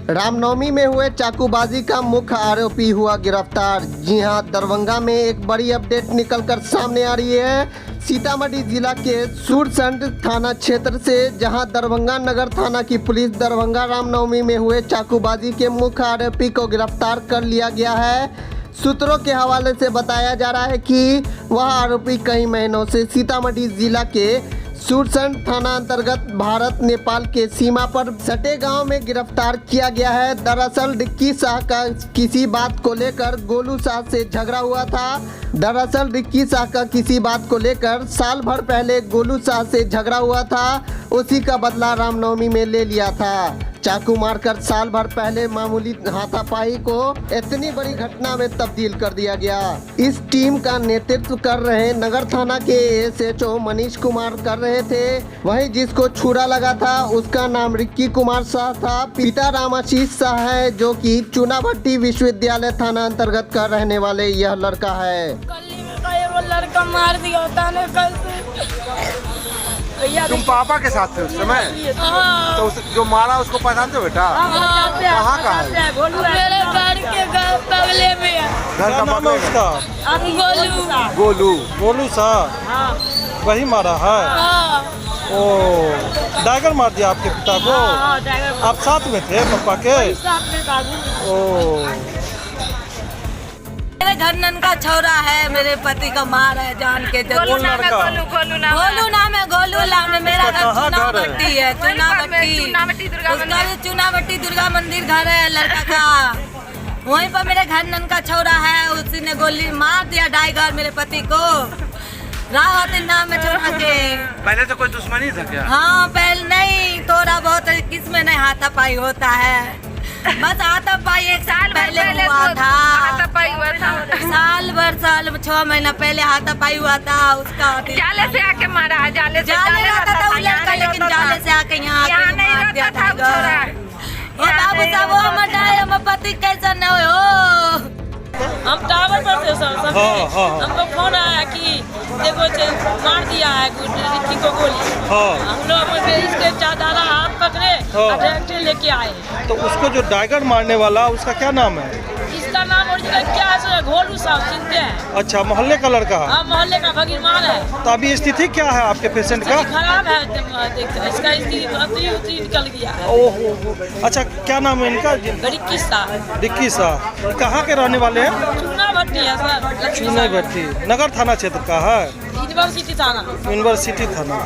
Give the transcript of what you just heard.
रामनवमी में हुए चाकूबाजी का मुख्य आरोपी हुआ गिरफ्तार। जी हां, दरभंगा में एक बड़ी अपडेट निकलकर सामने आ रही है। सीतामढ़ी जिला के सुरसंड थाना क्षेत्र से, जहां दरभंगा नगर थाना की पुलिस दरभंगा रामनवमी में हुए चाकूबाजी के मुख्य आरोपी को गिरफ्तार कर लिया गया है। सूत्रों के हवाले से बताया जा रहा है कि वह आरोपी कई महीनों से सीतामढ़ी जिला के सुरसंड थाना अंतर्गत भारत नेपाल के सीमा पर सटे गांव में गिरफ्तार किया गया है। दरअसल रिक्की शाह का किसी बात को लेकर गोलू शाह से झगड़ा हुआ था। साल भर पहले गोलू शाह से झगड़ा हुआ था, उसी का बदला रामनवमी में ले लिया था। चाकू मारकर साल भर पहले मामूली हाथापाई को इतनी बड़ी घटना में तब्दील कर दिया गया। इस टीम का नेतृत्व कर रहे नगर थाना के एसएचओ मनीष कुमार कर रहे थे। वहीं जिसको छुरा लगा था उसका नाम रिक्की कुमार शाह था। पिता रामाशीष शाह है, जो कि चुनाभट्टी विश्वविद्यालय थाना अंतर्गत का रहने वाले यह लड़का है। वो लड़का मार दिया था ना कल तुम पापा के साथ थे उस समय? तो जो मारा उसको पहचानते हो बेटा? कहाँ का है? मेरे घर के बगले में है। घर का बगले उसका गोलू शाह वही मारा है। ओ डायगर मार दिया आपके पिता को? आप साथ में थे पापा के? ओ मेरे घर ननका छोरा है, मेरे पति का मार है जान के। गोलू नाम है, गोलू नाम है। मेरा घर चुनाभट्टी है, चुनाभट्टी दुर्गा मंदिर घर है लड़का का। वहीं पर मेरे घर ननका छोरा है, उसी ने गोली मार दिया डायगर मेरे पति को। रावत नाम है छोरा के। पहले तो कोई दुश्मनी था क्या? हाँ पहले नहीं, थोड़ा बहुत किसमें नहीं हाथापाई होता है, बस हाथापाई एक साल पहले हुआ था। साल 6 महीना पहले हाथापाई हुआ था। उसका जाले से आके मारा है, जाले रहता था वो लड़का, लेकिन जाले से आके यहाँ मार दिया था। बाबू साहब हमारे पति कैसा न हो। हम टावर पर थे सर, हमको फोन आया कि देखो मार दिया है रिक्की को गोली। हम लोग इसके दादा हाथ पकड़े और लेके आए। तो उसको जो डायगर मारने वाला उसका क्या नाम है? इसका नाम ओरिजिनल क्या है? गोलू साहब चिंते हैं। अच्छा, मोहल्ले का लड़का? हाँ मोहल्ले का भगीरमान है। तो अभी स्थिति क्या है आपके पेशेंट का? खराब है, इसका स्थिति निकल गया है। ओहो, अच्छा क्या नाम है इनका? रिक्की शाह। कहाँ के रहने वाले हैं? चुनाभट्टी है सर। चुनाभट्टी नगर थाना क्षेत्र का है? यूनिवर्सिटी थाना। यूनिवर्सिटी थाना।